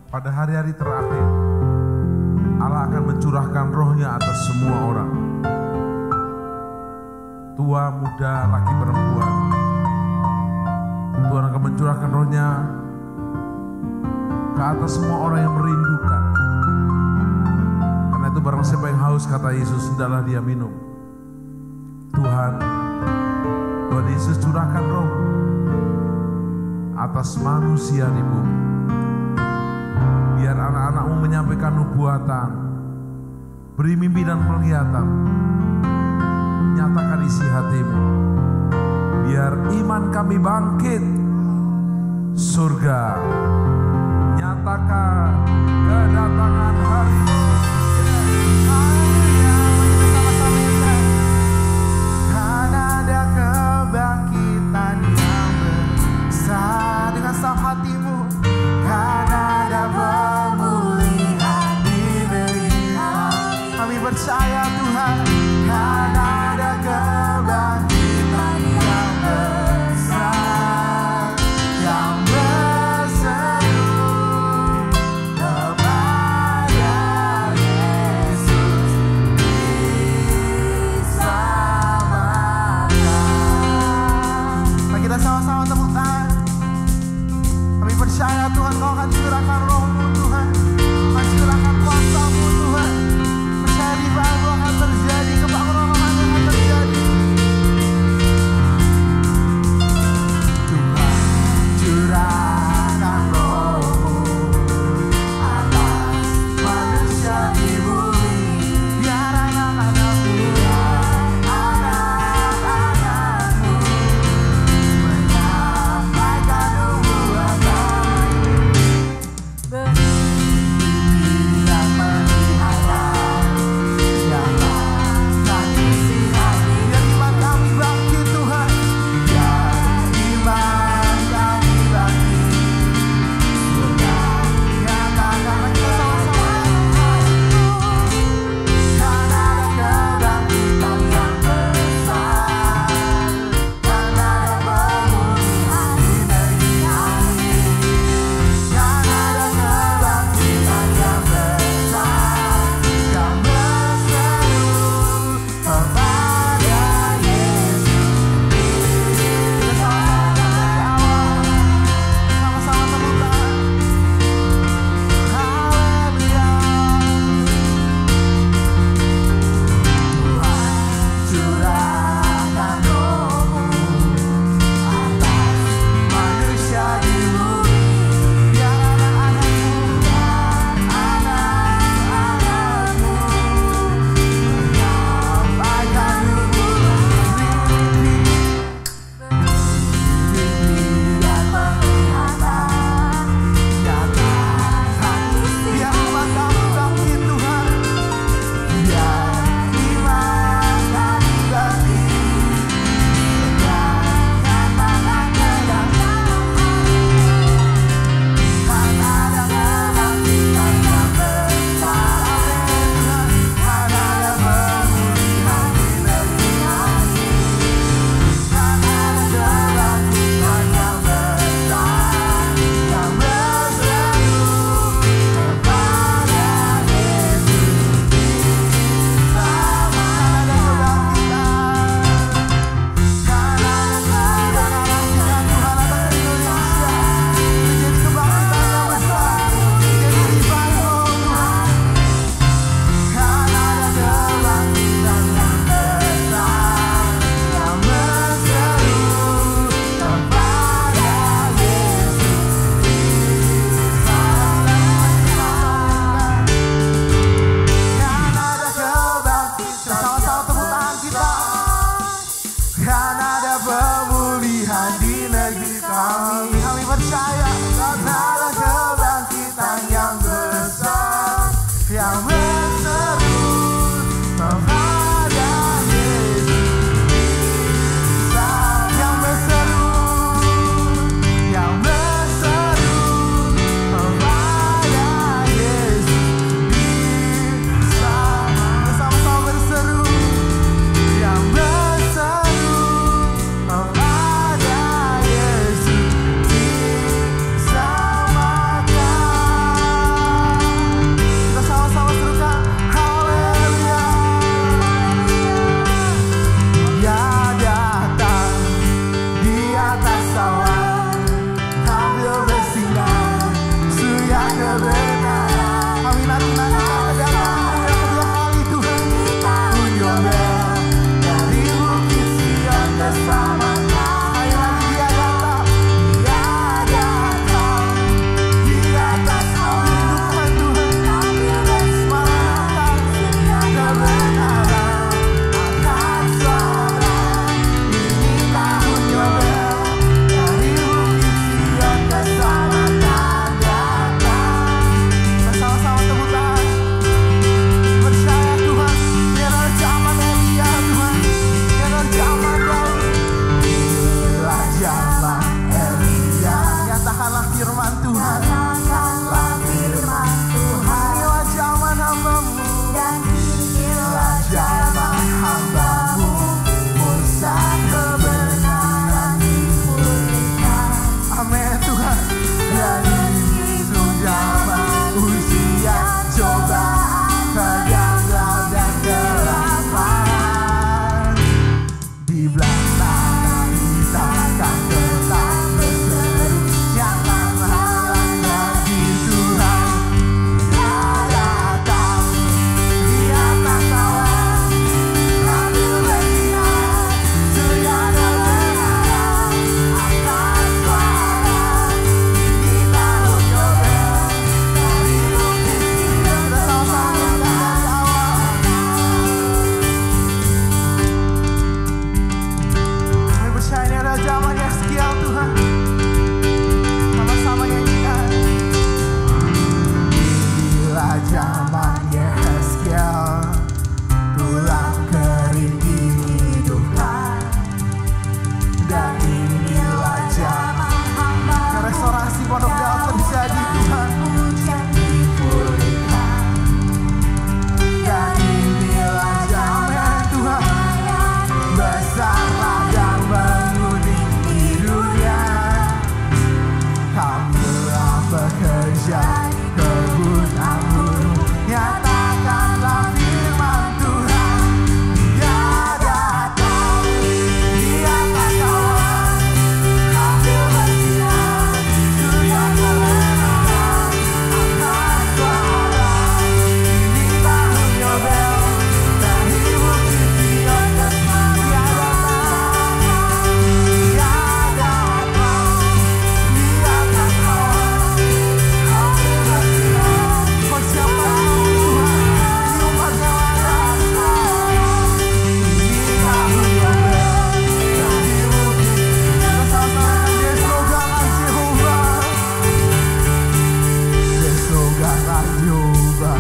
pada hari-hari terakhir Allah akan mencurahkan rohnya atas semua orang. Tua, muda, laki, perempuan. Tuhan akan mencurahkan rohnya ke atas semua orang yang merindukan. Karena itu barang siapa yang haus, kata Yesus, hendaklah dia minum. Tuhan Yesus curahkan roh atas manusia di bumi. Biar anak-anakmu menyampaikan nubuatan, beri mimpi dan penglihatan, nyatakan isi hatimu. Biar iman kami bangkit, surga nyatakan kedatangan hari. Dengan sang hatimu, karena ada pemulihan diberikan. Kami percaya Tuhan, karena ada kebangkitan yang besar, yang berseru kepada Yesus diselamatkan. Mari kita sama-sama tepuk tangan. Kami percaya Tuhan, Kau akan curahkan roh-Mu Tuhan, akan curahkan kuasa-Mu Tuhan. Percaya di revival akan terjadi, kebangunan rohani akan terjadi. Tuhan curahkan roh-Mu atas manusia di bumi. Biar anak-anak-Mu menyampaikan nubuatan. Tuhan. Nyatakanlah firman Tuhan. Inilah zaman hamba-Mu. Dan inilah zaman hamba-Mu. Musa kebenaran dipulihkan. Amin Tuhan. Dan itu zaman ujian, cobaan, kegagalan dan kelaparan. Di belakang kita akan tetap berseru, jangan lagi Tuhan. Ada kami di atas awan, sambil bersinar, segala kebenaran akan suara di tahun Yobel. Dari bukti Sion bersama dari awal. Kami percaya ini adalah zaman Yeskiel Tuhan. Sama-sama nyanyikan. Inilah zaman Yeskiel, tulang kering dihidupkan. Dan inilah zaman restorasi pondok daun terjadi Tuhan. Dan inilah zaman Tuhan, besarlah dan menguning di dunia. Kami telah bekerja di kebun anggur, nyatakanlah firman Tuhan. Tiada kami di atas awan, sambil bersinar, surya kebenaran akan suara. Ini tahun Yobel, dari bukti Sion bersama. Tiada kami di atas awan, sambil bersinar. Persiapkan Tuhan, di umat-Nya ada sekarang. Ini tahun Yobel, dari bukti Sion bersama. Desogalah Jehovah,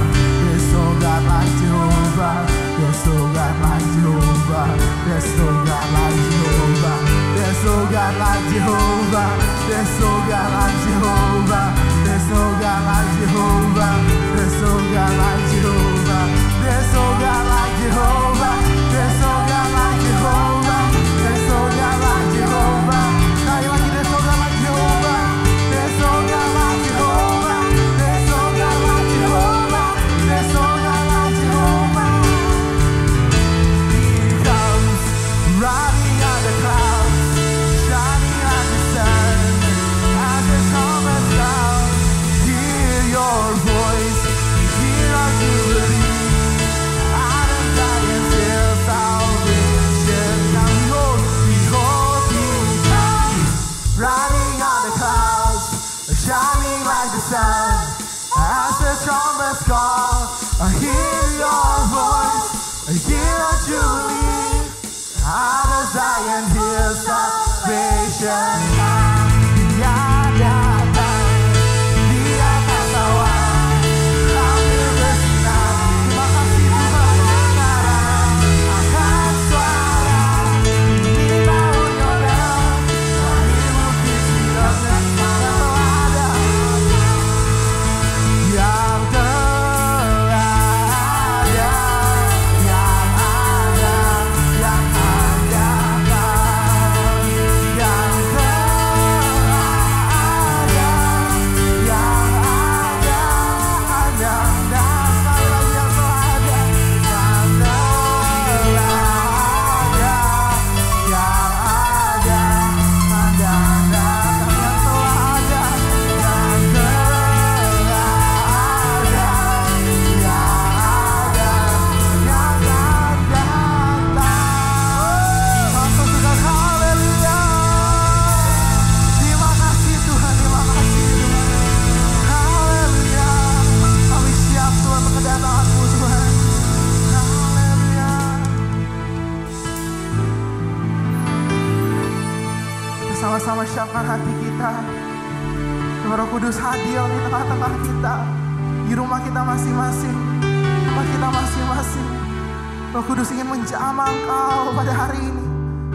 desogalah Jehovah, desogalah Jehovah, desogalah Jehovah, desogalah Jehovah, desogalah Jehovah, desogalah Jehovah, desogalah Jehovah, desogalah Jehovah, desogalah Jehovah, desogalah Jehovah, desogalah Jehovah. Sekali lagi desogalah Jehovah, desogalah Jehovah, desogalah Jehovah, desogalah Jehovah. He comes riding on the clouds, shining like the sun, as the trumpet sounds. Hear your voice, hear our jubilee. Out of Zion's hill, salvation. Now behold, behold, He comes riding on the clouds, shining like the sun, as the trumpets call. I hear your voice, I hear our jubilee. Out of Zion hill, salvation. Tiada kami di atas awan, sambil bersinar. Terima kasih Tuhan, kebenaran akan suara. Ini tahun Yobel, dari bukti Sion bersama. Yang telah ada, yang ada, yang akan, yang sama-sama siapkan hati kita. Roh Kudus hadir di tengah-tengah kita, di rumah kita masing-masing, tempat kita masing-masing. Roh Kudus ingin menjamah Engkau pada hari ini.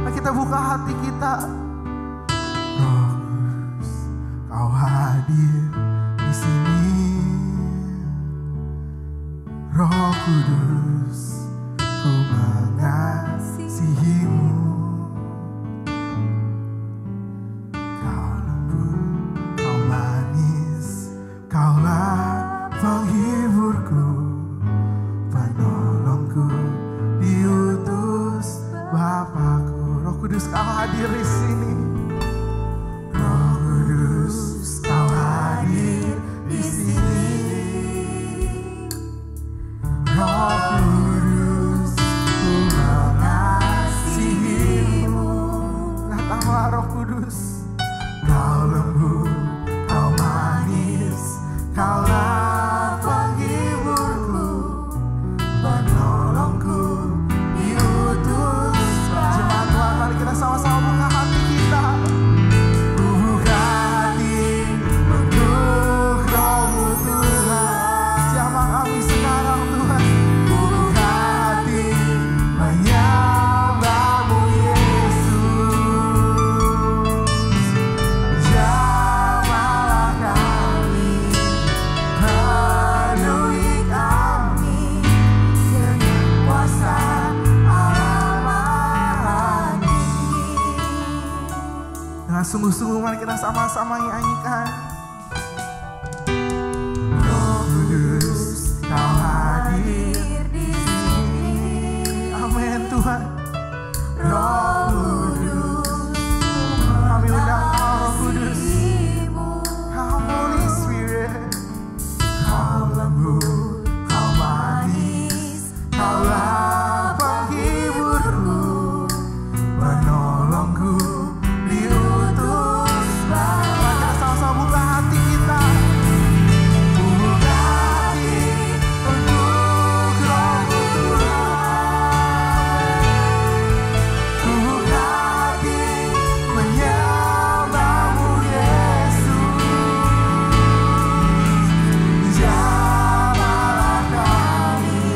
Mari kita buka hati kita. Roh Kudus, Kau hadir Kudus, ku mengasihimu. Kau lembut, kau manis, kaulah penghiburku, penolongku, diutus Bapakku. Roh Kudus, kau hadir di sini. Roh Kudus, kau hadir di sini. Roh Kudus, ku mengasihimu. Datanglah Roh Kudus. Kau lembut, kau manis, kaulah penghiburku, penolongku, diutus Bapa. Jemaat Tuhan, mari kita sama-sama buka hati kita. Buka hati untuk Roh-Mu Tuhan. Jamah kami sekarang Tuhan. Buka hati menyembah-Mu Yesus. Jamahlah kami, penuhi kami dengan kuasa Allah Maha Tinggi. Dengan sungguh-sungguh mari kita sama-sama nyanyikan. Roh Kudus, kau hadir di sini. Amin Tuhan. Roh Kudus, kami undang Kau Roh Kudus. Kau Holy Spirit. Kau lembut, kau manis, kaulah penghiburku, penolongku, diutus Bapa. Kita sama-sama buka hati kita. Buka hati untuk Roh-Mu Tuhan. Buka hati menyembah-Mu Yesus. Jamahlah kami,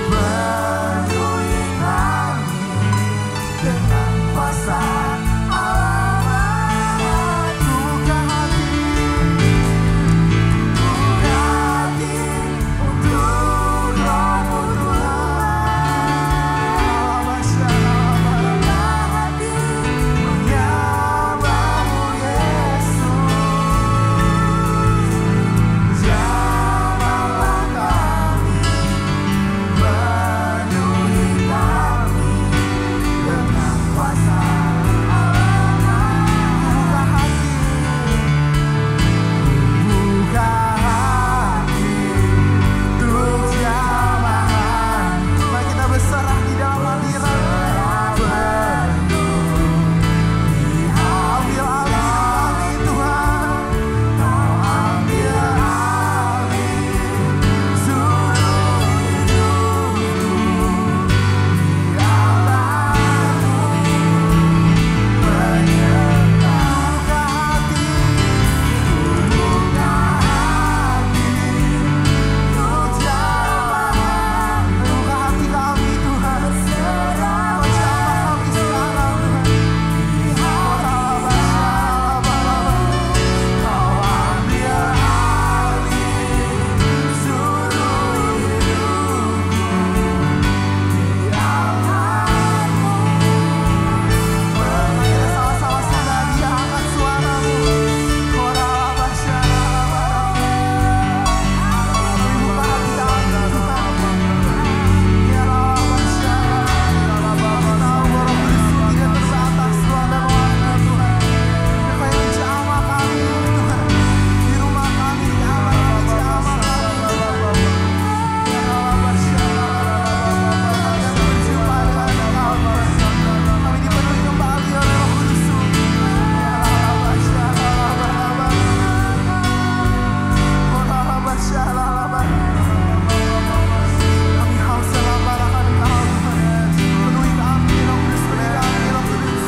penuhi kami dengan kuasa Allah Maha. Buka hati untuk Roh-Mu Tuhan. Menyembah-Mu Yesus. Jamahlah kami, penuhi kami dengan kuasa Allah Maha. Buka hati untuk jamahan. Mari kita berserah di dalam hadirat penuh. Ambil alih kami Tuhan. Kau ambil alih seluruh hidupku. Biarlah-Mu menyertai. Buka hati, buka hati untuk jamahan. Buka hati kami Tuhan. Jamah kami sekarang Tuhan. Kau ambil alih seluruh hidupku. Biarlah-Mu. Mari kita sama-sama sudah diangkat suara-Mu. Buka hati kami Tuhan. Tidak terbatas Tuhan dan waktu Tuhan. Supaya jamah kami Tuhan. Di rumah kami, di kamar kami, jamah kami Tuhan. Kami berjumpa dengan Engkau Tuhan. Kami dipenuhi kembali oleh Roh Kudus. Kami haus selama akan Engkau Tuhan. Penuhi kami Roh Kudus, penuhi kami Roh Kudus.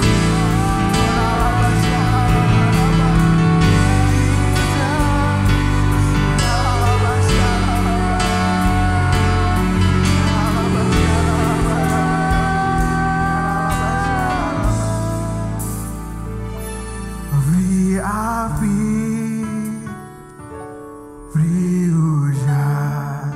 Beri api, beri hujan,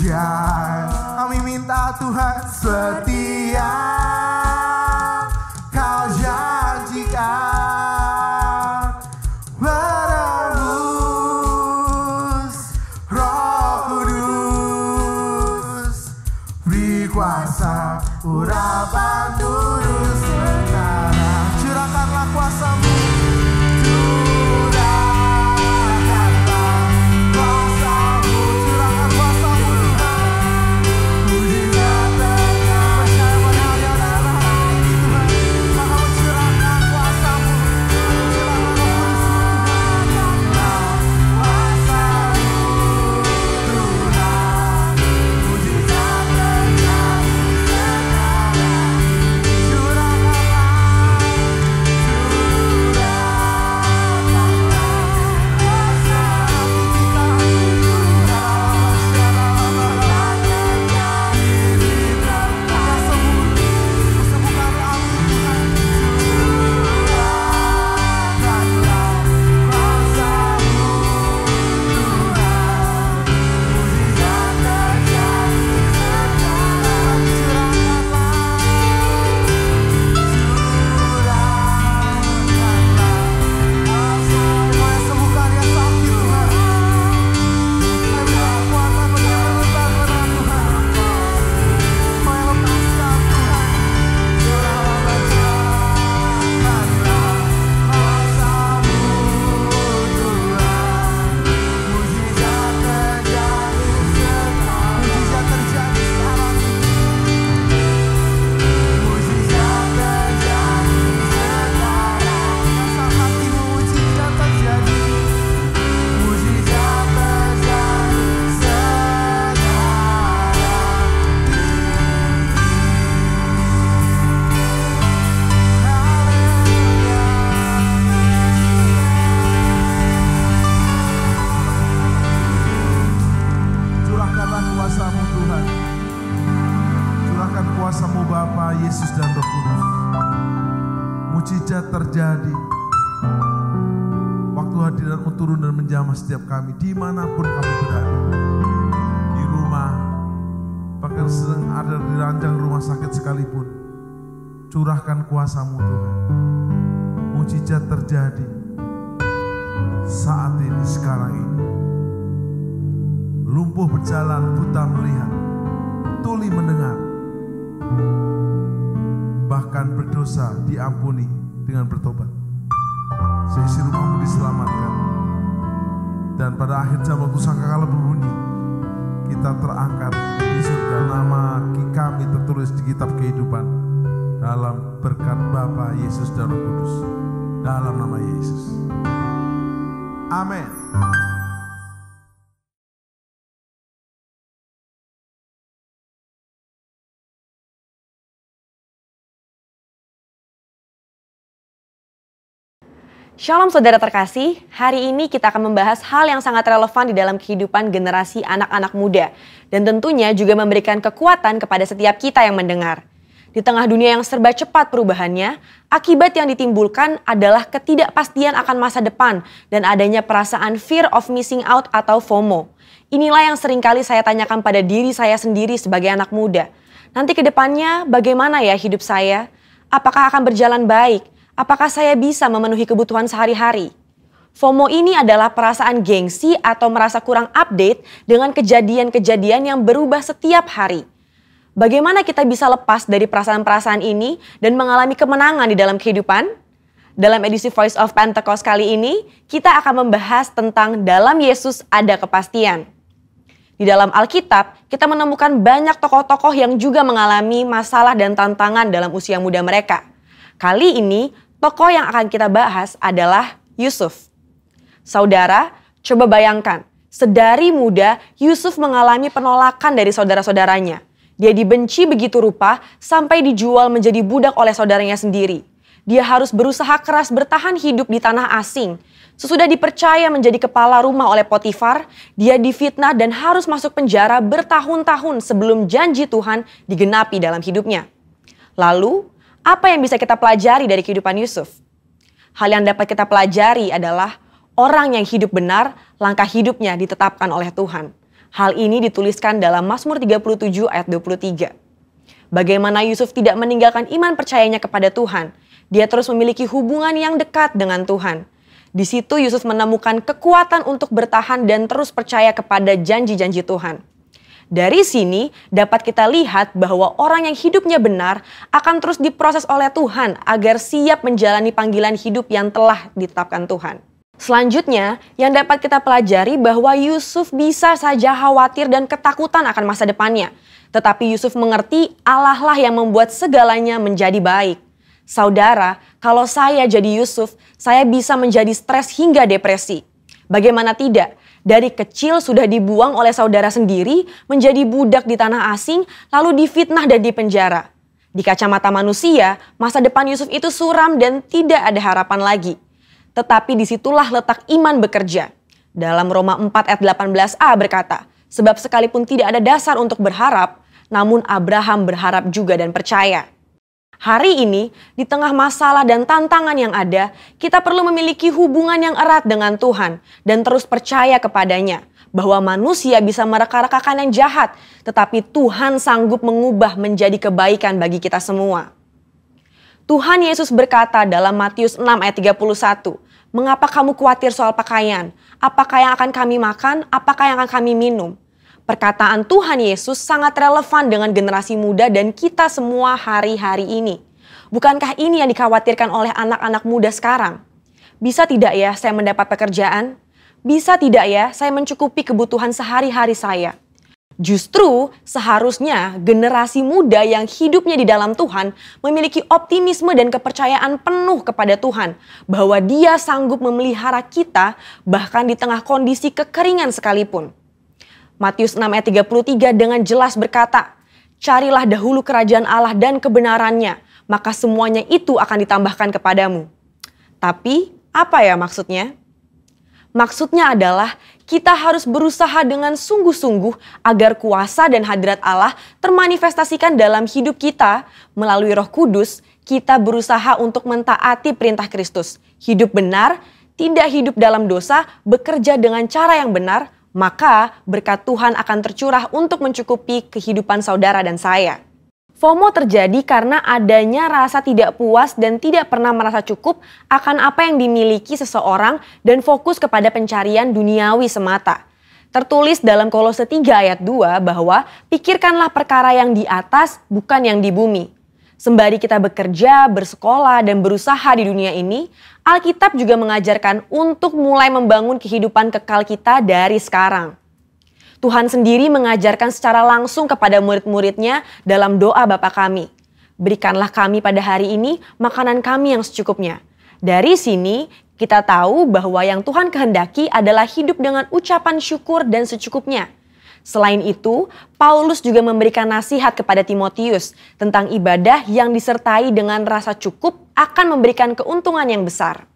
hujan. Kami minta Tuhan setia Kau janjikan menembus. Roh Kudus beri kuasa, urapan turun sekarang. Curahkanlah kuasa-Mu, kuasa-Mu Bapa, Yesus dan Roh Kudus. Mujizat terjadi. Waktu hadirat-Mu turun dan menjamah setiap kami, dimanapun kami berada. Di rumah, bahkan sedang ada di ranjang rumah sakit sekalipun. Curahkan kuasa-Mu Tuhan. Mujizat terjadi saat ini, sekarang ini. Lumpuh berjalan, buta melihat, tuli mendengar, bahkan berdosa diampuni dengan bertobat. Seisi rumahmu diselamatkan. Dan pada akhir zaman waktu sangkakala berbunyi, kita terangkat di surga, nama kami tertulis di kitab kehidupan dalam berkat Bapa, Yesus dan Roh Kudus. Dalam nama Yesus. Amin. Shalom saudara terkasih, hari ini kita akan membahas hal yang sangat relevan di dalam kehidupan generasi anak-anak muda. Dan tentunya juga memberikan kekuatan kepada setiap kita yang mendengar. Di tengah dunia yang serba cepat perubahannya, akibat yang ditimbulkan adalah ketidakpastian akan masa depan dan adanya perasaan fear of missing out atau FOMO. Inilah yang seringkali saya tanyakan pada diri saya sendiri sebagai anak muda. Nanti ke depannya bagaimana ya hidup saya? Apakah akan berjalan baik? Apakah saya bisa memenuhi kebutuhan sehari-hari? FOMO ini adalah perasaan gengsi atau merasa kurang update dengan kejadian-kejadian yang berubah setiap hari. Bagaimana kita bisa lepas dari perasaan-perasaan ini dan mengalami kemenangan di dalam kehidupan? Dalam edisi Voice of Pentecost kali ini, kita akan membahas tentang dalam Yesus ada kepastian. Di dalam Alkitab, kita menemukan banyak tokoh-tokoh yang juga mengalami masalah dan tantangan dalam usia muda mereka. Kali ini, tokoh yang akan kita bahas adalah Yusuf. Saudara, coba bayangkan, sedari muda Yusuf mengalami penolakan dari saudara-saudaranya. Dia dibenci begitu rupa sampai dijual menjadi budak oleh saudaranya sendiri. Dia harus berusaha keras bertahan hidup di tanah asing. Sesudah dipercaya menjadi kepala rumah oleh Potifar, dia difitnah dan harus masuk penjara bertahun-tahun sebelum janji Tuhan digenapi dalam hidupnya. Lalu, apa yang bisa kita pelajari dari kehidupan Yusuf? Hal yang dapat kita pelajari adalah orang yang hidup benar, langkah hidupnya ditetapkan oleh Tuhan. Hal ini dituliskan dalam Mazmur 37 ayat 23. Bagaimana Yusuf tidak meninggalkan iman percayanya kepada Tuhan. Dia terus memiliki hubungan yang dekat dengan Tuhan. Di situ Yusuf menemukan kekuatan untuk bertahan dan terus percaya kepada janji-janji Tuhan. Dari sini dapat kita lihat bahwa orang yang hidupnya benar akan terus diproses oleh Tuhan agar siap menjalani panggilan hidup yang telah ditetapkan Tuhan. Selanjutnya, yang dapat kita pelajari bahwa Yusuf bisa saja khawatir dan ketakutan akan masa depannya. Tetapi Yusuf mengerti Allah lah yang membuat segalanya menjadi baik. Saudara, kalau saya jadi Yusuf, saya bisa menjadi stres hingga depresi. Bagaimana tidak? Dari kecil sudah dibuang oleh saudara sendiri, menjadi budak di tanah asing, lalu difitnah dan dipenjara. Di kacamata manusia, masa depan Yusuf itu suram dan tidak ada harapan lagi. Tetapi disitulah letak iman bekerja. Dalam Roma 4 ayat 18a berkata, sebab sekalipun tidak ada dasar untuk berharap, namun Abraham berharap juga dan percaya. Hari ini, di tengah masalah dan tantangan yang ada, kita perlu memiliki hubungan yang erat dengan Tuhan dan terus percaya kepadanya bahwa manusia bisa mereka-rekakan yang jahat, tetapi Tuhan sanggup mengubah menjadi kebaikan bagi kita semua. Tuhan Yesus berkata dalam Matius 6 ayat 31, "Mengapa kamu khawatir soal pakaian? Apakah yang akan kami makan? Apakah yang akan kami minum?" Perkataan Tuhan Yesus sangat relevan dengan generasi muda dan kita semua hari-hari ini. Bukankah ini yang dikhawatirkan oleh anak-anak muda sekarang? Bisa tidak ya saya mendapat pekerjaan? Bisa tidak ya saya mencukupi kebutuhan sehari-hari saya? Justru seharusnya generasi muda yang hidupnya di dalam Tuhan memiliki optimisme dan kepercayaan penuh kepada Tuhan bahwa Dia sanggup memelihara kita bahkan di tengah kondisi kekeringan sekalipun. Matius 6 ayat 33 dengan jelas berkata, "Carilah dahulu kerajaan Allah dan kebenarannya, maka semuanya itu akan ditambahkan kepadamu." Tapi apa ya maksudnya? Maksudnya adalah kita harus berusaha dengan sungguh-sungguh agar kuasa dan hadirat Allah termanifestasikan dalam hidup kita. Melalui Roh Kudus, kita berusaha untuk mentaati perintah Kristus. Hidup benar, tidak hidup dalam dosa, bekerja dengan cara yang benar, maka berkat Tuhan akan tercurah untuk mencukupi kehidupan saudara dan saya. FOMO terjadi karena adanya rasa tidak puas dan tidak pernah merasa cukup akan apa yang dimiliki seseorang dan fokus kepada pencarian duniawi semata. Tertulis dalam Kolose 3 ayat 2 bahwa pikirkanlah perkara yang di atas bukan yang di bumi. Sembari kita bekerja, bersekolah, dan berusaha di dunia ini, Alkitab juga mengajarkan untuk mulai membangun kehidupan kekal kita dari sekarang. Tuhan sendiri mengajarkan secara langsung kepada murid-muridnya dalam doa Bapa kami. Berikanlah kami pada hari ini makanan kami yang secukupnya. Dari sini kita tahu bahwa yang Tuhan kehendaki adalah hidup dengan ucapan syukur dan secukupnya. Selain itu, Paulus juga memberikan nasihat kepada Timotius tentang ibadah yang disertai dengan rasa cukup akan memberikan keuntungan yang besar.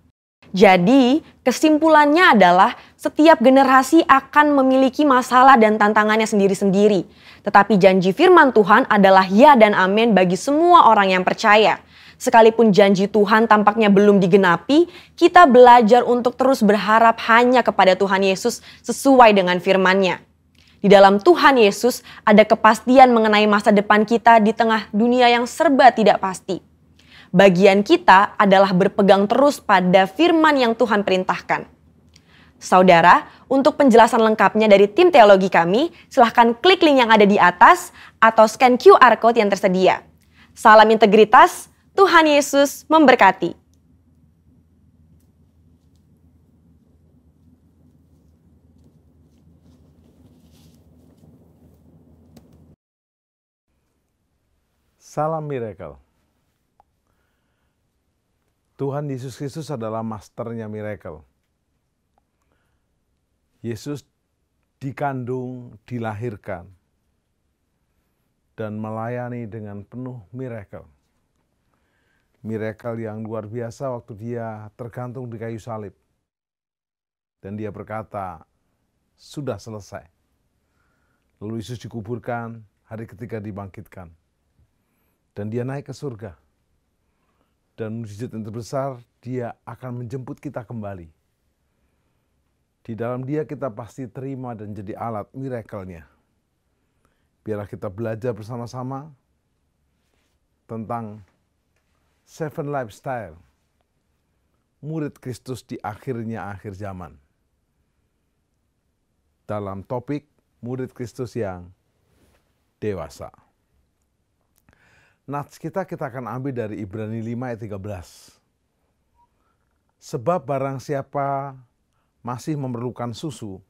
Jadi, kesimpulannya adalah setiap generasi akan memiliki masalah dan tantangannya sendiri-sendiri. Tetapi janji firman Tuhan adalah ya dan amin bagi semua orang yang percaya. Sekalipun janji Tuhan tampaknya belum digenapi, kita belajar untuk terus berharap hanya kepada Tuhan Yesus sesuai dengan firman-Nya. Di dalam Tuhan Yesus ada kepastian mengenai masa depan kita di tengah dunia yang serba tidak pasti. Bagian kita adalah berpegang terus pada firman yang Tuhan perintahkan. Saudara, untuk penjelasan lengkapnya dari tim teologi kami, silahkan klik link yang ada di atas atau scan QR Code yang tersedia. Salam integritas, Tuhan Yesus memberkati. Salam miracle. Tuhan Yesus Kristus adalah masternya miracle. Yesus dikandung, dilahirkan, dan melayani dengan penuh miracle. Miracle yang luar biasa waktu dia tergantung di kayu salib. Dan dia berkata, sudah selesai. Lalu Yesus dikuburkan, hari ketiga dibangkitkan. Dan dia naik ke surga. Dan mujizat yang terbesar, dia akan menjemput kita kembali. Di dalam Dia kita pasti terima dan jadi alat miracle-nya. Biarlah kita belajar bersama-sama tentang 7 lifestyle murid Kristus di akhirnya akhir zaman. Dalam topik murid Kristus yang dewasa. Nats kita akan ambil dari Ibrani 5 ayat 13. Sebab barang siapa masih memerlukan susu,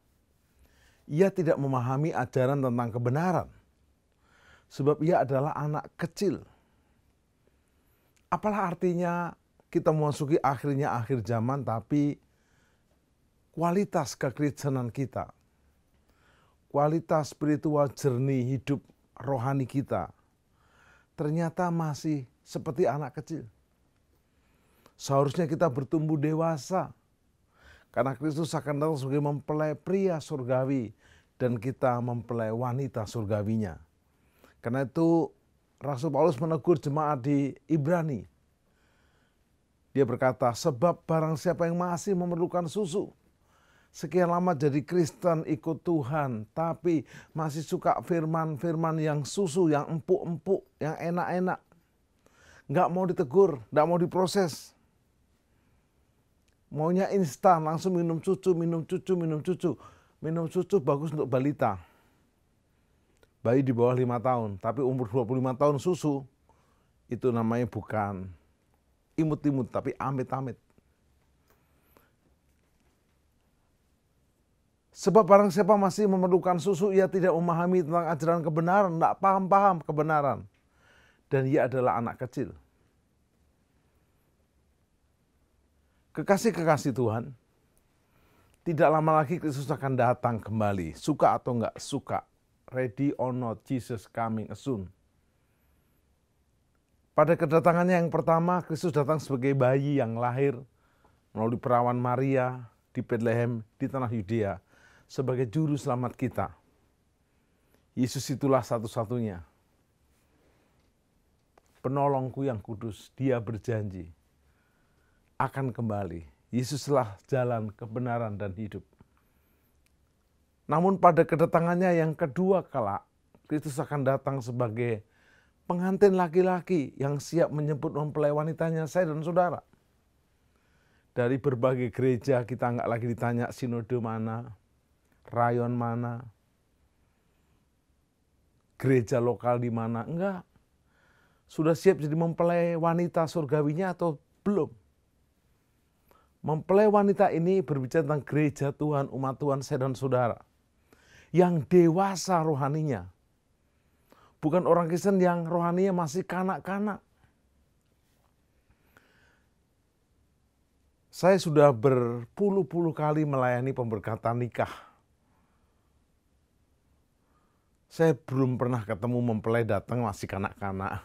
ia tidak memahami ajaran tentang kebenaran. Sebab ia adalah anak kecil. Apalah artinya kita memasuki akhirnya akhir zaman, tapi kualitas kekristenan kita, kualitas spiritual jernih hidup rohani kita, ternyata masih seperti anak kecil. Seharusnya kita bertumbuh dewasa, karena Kristus akan datang sebagai mempelai pria surgawi, dan kita mempelai wanita surgawinya. Karena itu Rasul Paulus menegur jemaat di Ibrani. Dia berkata, sebab barang siapa yang masih memerlukan susu, sekian lama jadi Kristen ikut Tuhan, tapi masih suka firman-firman yang susu, yang empuk-empuk, yang enak-enak. Nggak mau ditegur, nggak mau diproses. Maunya instan, langsung minum susu, minum susu, minum susu. Minum susu bagus untuk balita. Bayi di bawah 5 tahun, tapi umur 25 tahun susu, itu namanya bukan imut-imut, tapi amit-amit. Sebab barang siapa masih memerlukan susu, ia tidak memahami tentang ajaran kebenaran, tidak paham-paham kebenaran. Dan ia adalah anak kecil. Kekasih-kekasih Tuhan, tidak lama lagi Kristus akan datang kembali, suka atau enggak suka. Ready or not, Jesus coming soon. Pada kedatangannya yang pertama, Kristus datang sebagai bayi yang lahir melalui perawan Maria di Bethlehem di tanah Yudea sebagai juru selamat kita. Yesus itulah satu-satunya penolongku yang kudus. Dia berjanji akan kembali. Yesuslah jalan, kebenaran, dan hidup. Namun pada kedatangannya yang kedua kala, Kristus akan datang sebagai pengantin laki-laki yang siap menjemput mempelai wanitanya, saya dan saudara. Dari berbagai gereja kita nggak lagi ditanya sinode mana, rayon mana, gereja lokal di mana, enggak. Sudah siap jadi mempelai wanita surgawinya atau belum? Mempelai wanita ini berbicara tentang gereja Tuhan, umat Tuhan, saya dan saudara. Yang dewasa rohaninya. Bukan orang Kristen yang rohaninya masih kanak-kanak. Saya sudah berpuluh-puluh kali melayani pemberkatan nikah. Saya belum pernah ketemu mempelai datang masih kanak-kanak.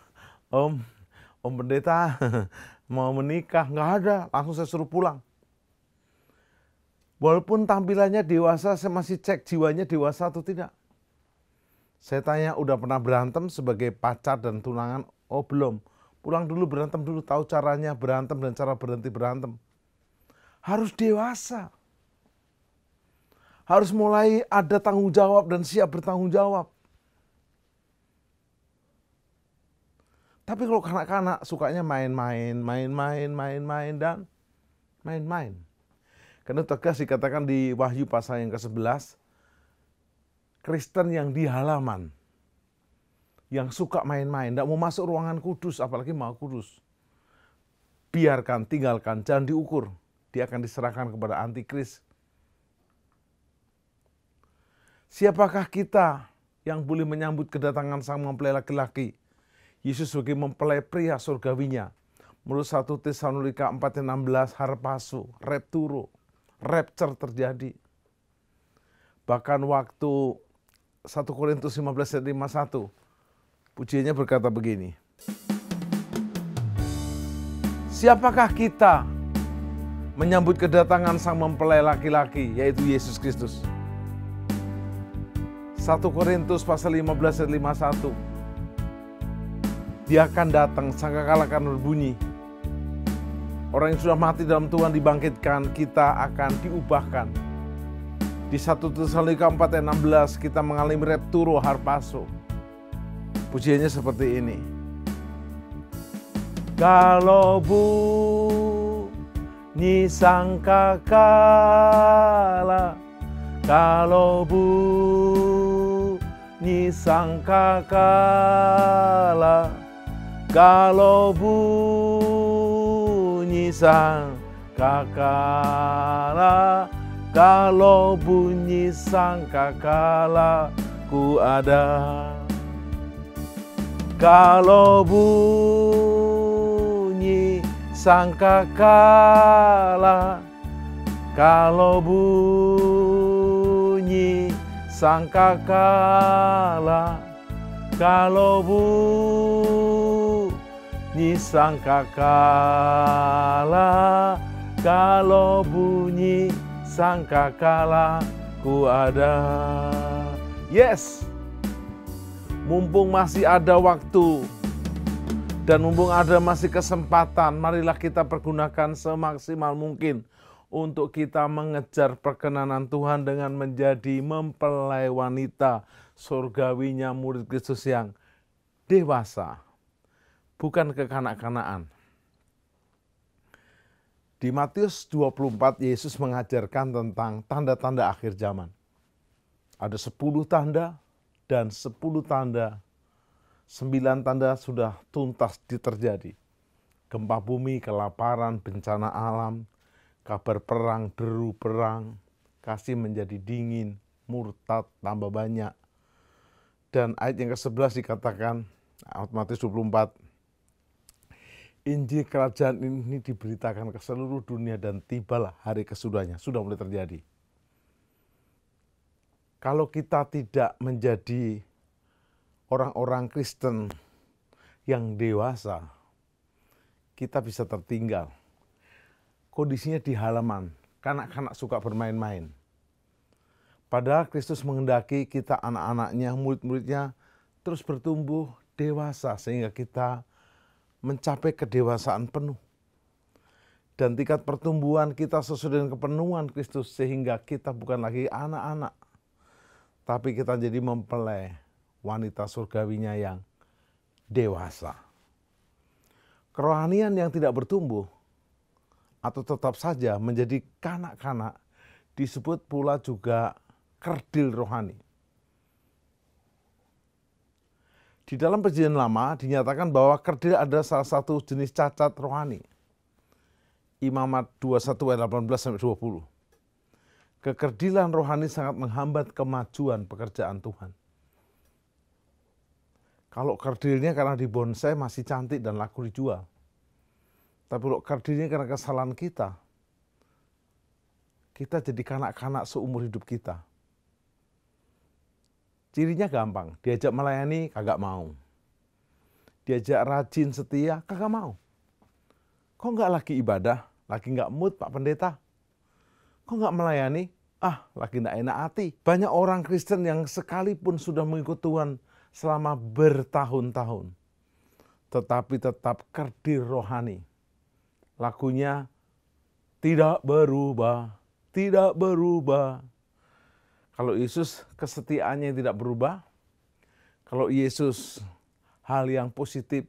Om pendeta mau menikah, nggak ada, langsung saya suruh pulang. Walaupun tampilannya dewasa, saya masih cek jiwanya dewasa atau tidak. Saya tanya, udah pernah berantem sebagai pacar dan tunangan? Oh belum, pulang dulu berantem dulu, tahu caranya berantem dan cara berhenti berantem. Harus dewasa. Harus mulai ada tanggung jawab dan siap bertanggung jawab. Tapi kalau kanak-kanak sukanya main-main dan main-main. Karena tegas dikatakan di Wahyu pasal yang ke-11, Kristen yang di halaman, yang suka main-main, tidak mau masuk ruangan kudus, apalagi mau kudus. Biarkan, tinggalkan, jangan diukur. Dia akan diserahkan kepada antikris. Siapakah kita yang boleh menyambut kedatangan sang mempelai laki-laki? Yesus sebagai mempelai pria surgawinya. Menurut 1 Tesalonika 4:16, harpazo, repturo, rapture terjadi. Bahkan waktu 1 Korintus 15:51, pujiannya berkata begini. Siapakah kita menyambut kedatangan sang mempelai laki-laki, yaitu Yesus Kristus? 1 Korintus pasal 15:51. Dia akan datang, sangkakala akan berbunyi. Orang yang sudah mati dalam Tuhan dibangkitkan, kita akan diubahkan. Di 1 Tesalonika 4 ayat 16 kita mengalami repturo harpazo. Pujiannya seperti ini. Kalau bunyi sangkakala, kalau bunyi sangkakala, kalau bunyi sangkakala, kalau bunyi sangkakala ku ada. Kalau bunyi sangkakala, kalau bunyi sangkakala, kalau bunyi sangkakala, kalau bunyi sangkakala ku ada. Yes. Mumpung masih ada waktu dan mumpung ada masih kesempatan, marilah kita pergunakan semaksimal mungkin untuk kita mengejar perkenanan Tuhan dengan menjadi mempelai wanita surgawinya murid Kristus yang dewasa, bukan kekanak-kanakan. Di Matius 24, Yesus mengajarkan tentang tanda-tanda akhir zaman. Ada 10 tanda, dan 10 tanda, 9 tanda sudah tuntas terjadi. Gempa bumi, kelaparan, bencana alam, kabar perang, deru perang, kasih menjadi dingin, murtad tambah banyak. Dan ayat yang ke-11 dikatakan, Matius 24, Injil kerajaan ini diberitakan ke seluruh dunia dan tibalah hari kesudahnya. Sudah mulai terjadi. Kalau kita tidak menjadi orang-orang Kristen yang dewasa, kita bisa tertinggal. Kondisinya di halaman, kanak-kanak suka bermain-main. Padahal Kristus menghendaki kita anak-anaknya, murid-muridnya terus bertumbuh dewasa sehingga kita mencapai kedewasaan penuh. Dan tingkat pertumbuhan kita sesuai dengan kepenuhan Kristus sehingga kita bukan lagi anak-anak, tapi kita jadi mempelai wanita surgawinya yang dewasa. Kerohanian yang tidak bertumbuh atau tetap saja menjadi kanak-kanak disebut pula juga kerdil rohani. Di dalam Perjanjian Lama dinyatakan bahwa kerdil ada salah satu jenis cacat rohani. Imamat 21 ayat 18-20. Kekerdilan rohani sangat menghambat kemajuan pekerjaan Tuhan. Kalau kerdilnya karena dibonsai masih cantik dan laku dijual. Tapi kalau kerdilnya karena kesalahan kita jadi kanak-kanak seumur hidup kita. Cirinya gampang, diajak melayani kagak mau. Diajak rajin setia kagak mau. Kok nggak lagi ibadah, lagi nggak mood Pak Pendeta? Kok nggak melayani? Lagi nggak enak hati. Banyak orang Kristen yang sekalipun sudah mengikut Tuhan selama bertahun-tahun, tetapi tetap kerdil rohani. Lakunya tidak berubah, tidak berubah. Kalau Yesus kesetiaannya tidak berubah, kalau Yesus hal yang positif,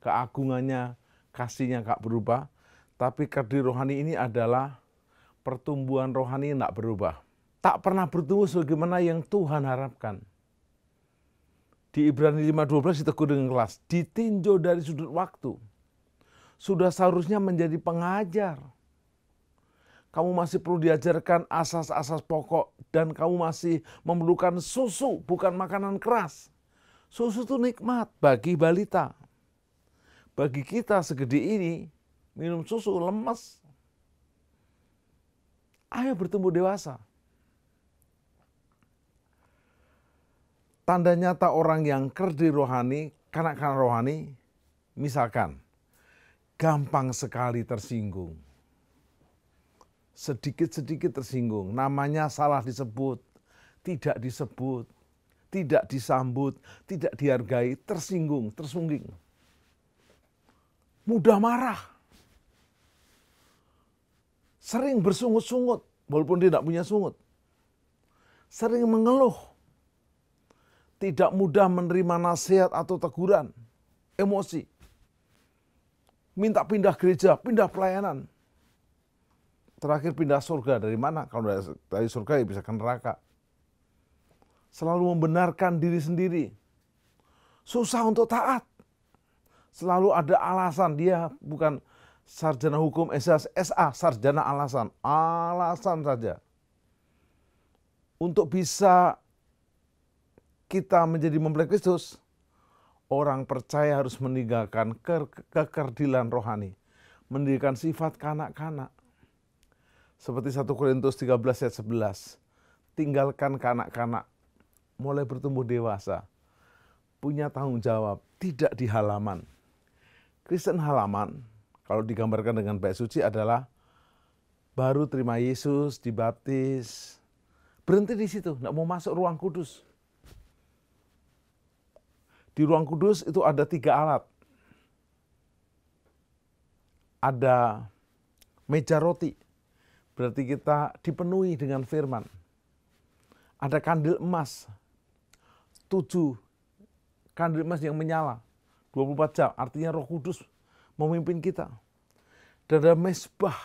keagungannya, kasihnya nggak berubah, tapi kerdil rohani ini adalah pertumbuhan rohani yang tidak berubah. Tak pernah bertumbuh sebagaimana yang Tuhan harapkan. Di Ibrani 5:12 ditegur dengan keras, ditinjau dari sudut waktu. Sudah seharusnya menjadi pengajar. Kamu masih perlu diajarkan asas-asas pokok dan kamu masih memerlukan susu, bukan makanan keras. Susu itu nikmat bagi balita. Bagi kita segede ini, minum susu lemes. Ayo bertumbuh dewasa. Tanda nyata orang yang kerdil rohani, kanak-kanak rohani, misalkan, gampang sekali tersinggung. Sedikit-sedikit tersinggung, namanya salah disebut, tidak disebut, tidak disambut, tidak dihargai, tersinggung, tersungging. Mudah marah. Sering bersungut-sungut, walaupun dia tidak punya sungut. sering mengeluh, tidak mudah menerima nasihat atau teguran, emosi, minta pindah gereja, pindah pelayanan. Terakhir pindah surga, dari mana? Kalau dari surga ya bisa ke neraka. Selalu membenarkan diri sendiri. Susah untuk taat. Selalu ada alasan, dia bukan sarjana hukum SA, sarjana alasan. Alasan saja. Untuk bisa kita menjadi mempelai Kristus, orang percaya harus meninggalkan kekerdilan rohani. Meninggalkan sifat kanak-kanak. Seperti 1 Korintus 13 ayat 11. Tinggalkan kanak-kanak, mulai bertumbuh dewasa. Punya tanggung jawab, tidak di halaman. Kristen halaman, kalau digambarkan dengan bait suci adalah baru terima Yesus, dibaptis, berhenti di situ, tidak mau masuk ruang kudus. Di ruang kudus itu ada 3 alat. Ada meja roti, berarti kita dipenuhi dengan firman. Ada kandil emas, 7 kandil emas yang menyala 24 jam, artinya Roh Kudus memimpin kita. Dan ada mesbah,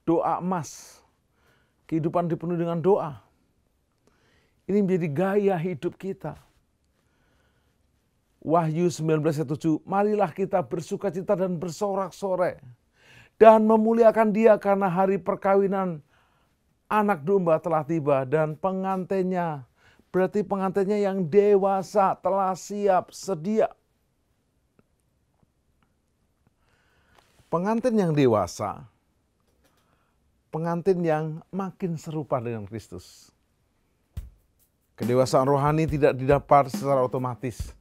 doa emas, kehidupan dipenuhi dengan doa. Ini menjadi gaya hidup kita. Wahyu 19:7, marilah kita bersukacita dan bersorak-sorai dan memuliakan Dia karena hari perkawinan anak domba telah tiba dan pengantinnya, berarti pengantinnya yang dewasa telah siap sedia. Pengantin yang dewasa, pengantin yang makin serupa dengan Kristus. Kedewasaan rohani tidak didapat secara otomatis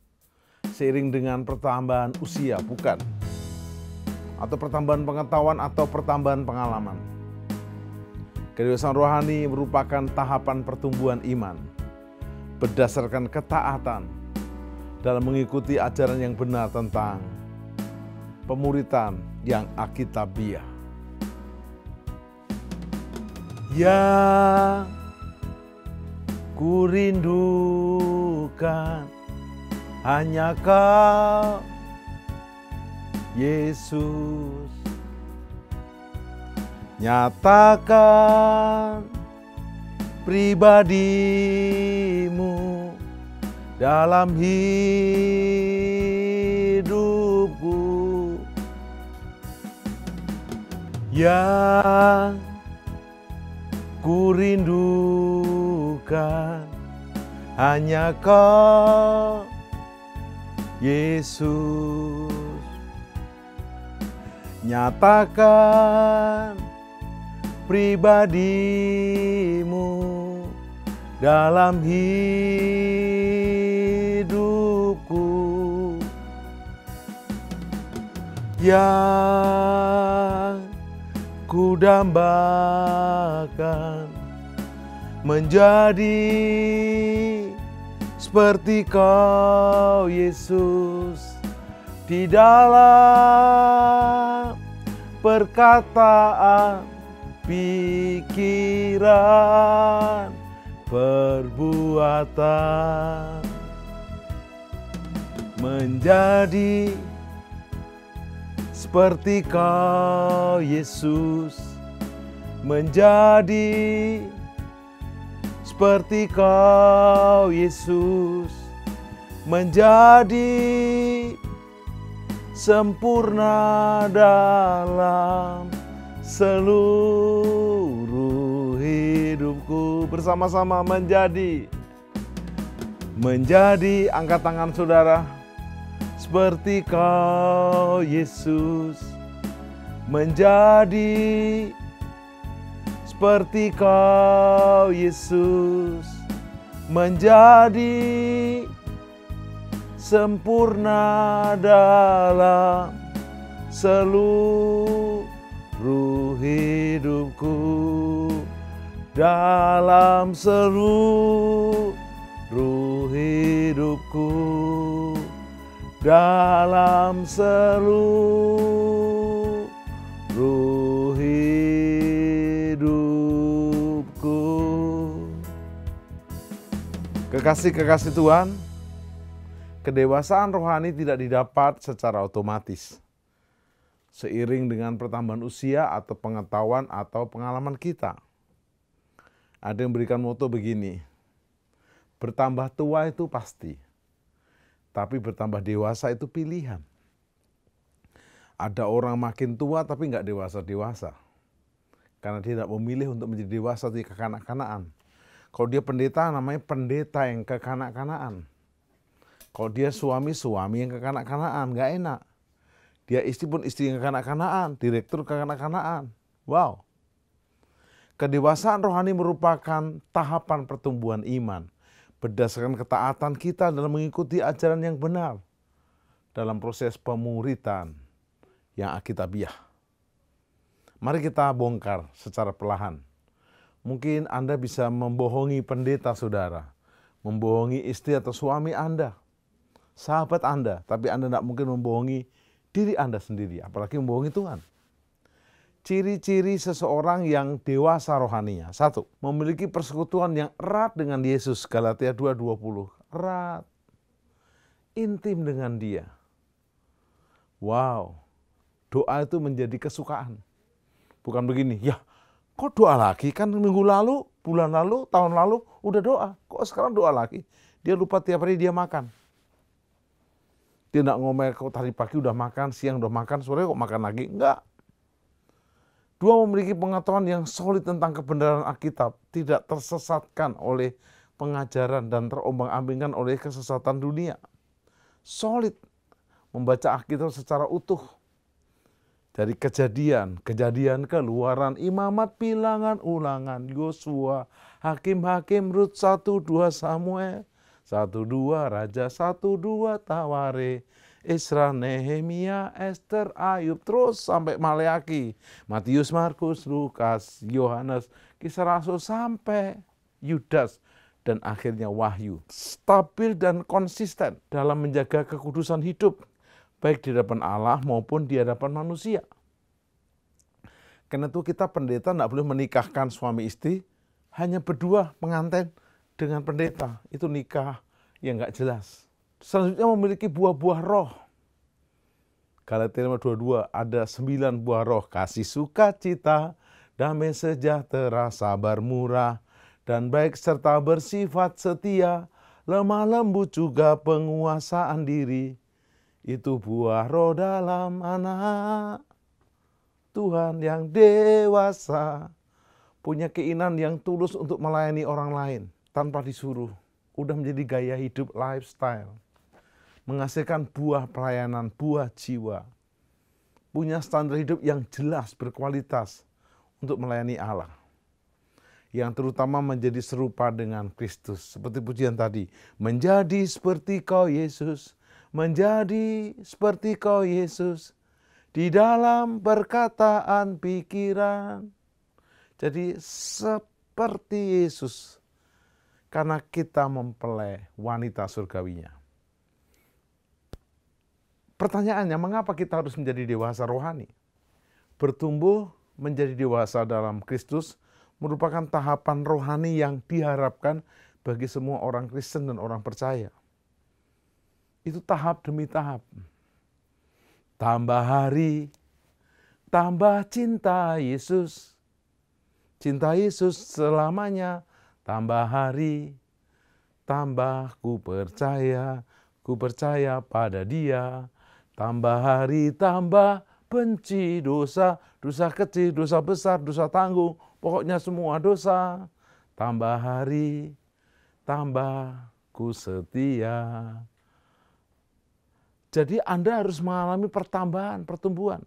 seiring dengan pertambahan usia, bukan. Atau pertambahan pengetahuan atau pertambahan pengalaman. Kedewasaan rohani merupakan tahapan pertumbuhan iman berdasarkan ketaatan dalam mengikuti ajaran yang benar tentang pemuritan yang alkitabiah. Yang ku rindukan hanya Kau, Yesus. Nyatakan pribadi-Mu dalam hidupku. Yang ku rindukan hanya Kau, Yesus. Nyatakan pribadi-Mu dalam hidupku. Yang ku dambakan menjadi seperti Kau, Yesus, di dalam perkataan, pikiran, perbuatan, menjadi seperti Kau, Yesus, menjadi seperti Kau, Yesus, menjadi sempurna dalam seluruh hidupku. Bersama-sama menjadi, angkat tangan saudara, seperti Kau, Yesus, menjadi seperti Kau, Yesus, menjadi sempurna dalam seluruh hidupku, dalam seluruh hidupku, dalam seluruh hidupku. Kekasih-kekasih Tuhan, kedewasaan rohani tidak didapat secara otomatis. Seiring dengan pertambahan usia atau pengetahuan atau pengalaman kita. Ada yang berikan moto begini, bertambah tua itu pasti, tapi bertambah dewasa itu pilihan. Ada orang makin tua tapi nggak dewasa-dewasa, karena dia tidak memilih untuk menjadi dewasa di kekanak-kanaan. Kalau dia pendeta, namanya pendeta yang kekanak-kanaan. Kalau dia suami yang kekanak-kanaan, nggak enak. Dia istri pun istri yang kekanak-kanaan, direktur kekanak-kanaan. Wow. Kedewasaan rohani merupakan tahapan pertumbuhan iman berdasarkan ketaatan kita dalam mengikuti ajaran yang benar dalam proses pemuritan yang alkitabiah. Mari kita bongkar secara perlahan. Mungkin Anda bisa membohongi pendeta saudara, membohongi istri atau suami Anda, sahabat Anda, tapi Anda tidak mungkin membohongi diri Anda sendiri, apalagi membohongi Tuhan. Ciri-ciri seseorang yang dewasa rohaninya. 1. Memiliki persekutuan yang erat dengan Yesus, Galatia 2:20. Erat, intim dengan Dia. Wow, doa itu menjadi kesukaan. Bukan begini, ya kok doa lagi? Kan minggu lalu, bulan lalu, tahun lalu udah doa. Kok sekarang doa lagi? Dia lupa tiap hari dia makan. Dia tidak ngomel, kok tadi pagi udah makan, siang udah makan, sore kok makan lagi? Enggak. 2. Memiliki pengetahuan yang solid tentang kebenaran Alkitab. Tidak tersesatkan oleh pengajaran dan terombang-ambingkan oleh kesesatan dunia. Solid. Membaca Alkitab secara utuh. Dari kejadian, keluaran, imamat, bilangan, ulangan, Yosua, hakim-hakim, Rut 1-2 Samuel, 1-2 Raja, 1-2 Taware, Isra, Nehemia, Esther, Ayub, terus sampai Maleaki, Matius, Markus, Lukas, Yohanes, Kisah Rasul sampai Yudas, dan akhirnya Wahyu. Stabil dan konsisten dalam menjaga kekudusan hidup, baik di hadapan Allah maupun di hadapan manusia. Karena itu kita pendeta tidak boleh menikahkan suami istri hanya berdua pengantin dengan pendeta. Itu nikah yang nggak jelas. Selanjutnya memiliki buah-buah roh. Galatia 5:22 ada 9 buah roh. Kasih, sukacita, damai sejahtera, sabar, murah, dan baik serta bersifat setia, lemah lembut juga penguasaan diri. Itu buah roh dalam anak Tuhan yang dewasa. Punya keinginan yang tulus untuk melayani orang lain tanpa disuruh. Udah menjadi gaya hidup, lifestyle. Menghasilkan buah pelayanan, buah jiwa. Punya standar hidup yang jelas, berkualitas untuk melayani Allah. Yang terutama menjadi serupa dengan Kristus. Seperti pujian tadi. Menjadi seperti Kau Yesus. Menjadi seperti Kau Yesus di dalam perkataan, pikiran. Jadi seperti Yesus karena kita mempelai wanita surgawinya. Pertanyaannya, mengapa kita harus menjadi dewasa rohani? Bertumbuh menjadi dewasa dalam Kristus merupakan tahapan rohani yang diharapkan bagi semua orang Kristen dan orang percaya. Itu tahap demi tahap. Tambah hari, tambah cinta Yesus. Cinta Yesus selamanya. Tambah hari, tambah ku percaya pada Dia. Tambah hari, tambah benci dosa. Dosa kecil, dosa besar, dosa tanggung. Pokoknya semua dosa. Tambah hari, tambah ku setia. Jadi Anda harus mengalami pertambahan, pertumbuhan.